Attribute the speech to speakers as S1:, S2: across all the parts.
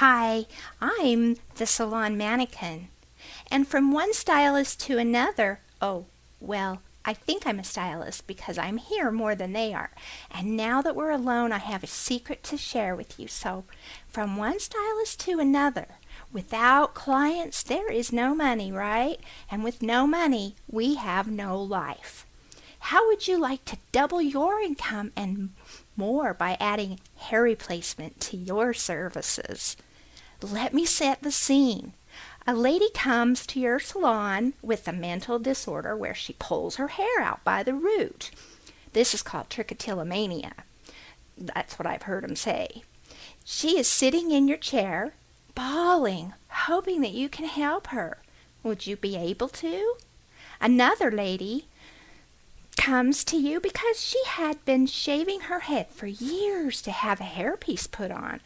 S1: Hi, I'm the salon mannequin. And from one stylist to another, oh, well, I think I'm a stylist because I'm here more than they are. And now that we're alone, I have a secret to share with you. So, from one stylist to another, without clients, there is no money, right? And with no money, we have no life. How would you like to double your income and more by adding hair replacement to your services? Let me set the scene. A lady comes to your salon with a mental disorder where she pulls her hair out by the root. This is called trichotillomania. That's what I've heard them say. She is sitting in your chair, bawling, hoping that you can help her. Would you be able to? Another lady comes to you because she had been shaving her head for years to have a hairpiece put on.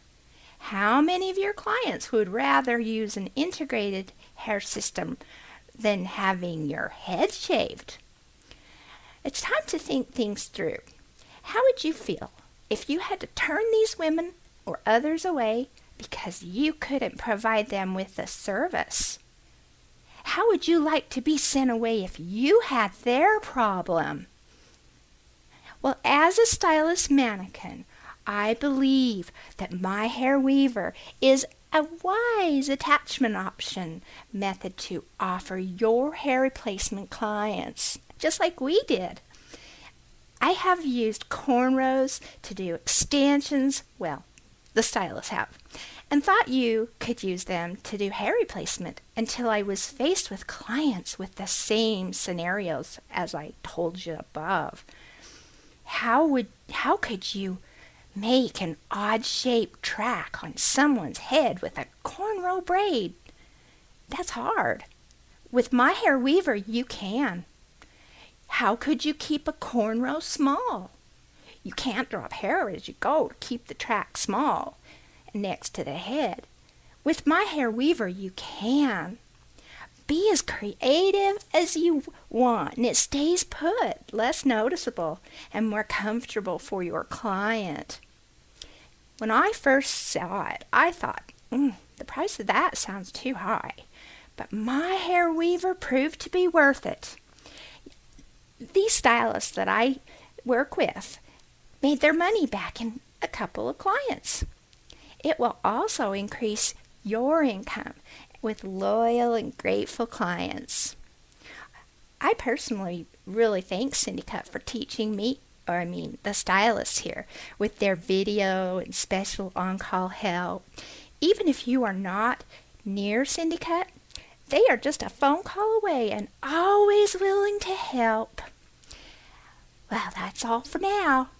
S1: How many of your clients would rather use an integrated hair system than having your head shaved? It's time to think things through. How would you feel if you had to turn these women or others away because you couldn't provide them with the service? How would you like to be sent away if you had their problem? Well, as a stylist mannequin, I believe that my hair weaver is a wise attachment option method to offer your hair replacement clients, just like we did. I have used cornrows to do extensions, well, the stylists have, and thought you could use them to do hair replacement until I was faced with clients with the same scenarios as I told you above. How could you make an odd-shaped track on someone's head with a cornrow braid? That's hard. With my hair weaver, you can. How could you keep a cornrow small? You can't drop hair as you go to keep the track small next to the head. With my hair weaver, you can. Be as creative as you want, and it stays put, less noticeable and more comfortable for your client. When I first saw it, I thought, the price of that sounds too high. But my hair weaver proved to be worth it. These stylists that I work with made their money back in a couple of clients. It will also increase your income with loyal and grateful clients. I personally really thank Cindycut for teaching me, the stylists here, with their video and special on-call help. Even if you are not near Cindycut, they are just a phone call away and always willing to help. Well, that's all for now.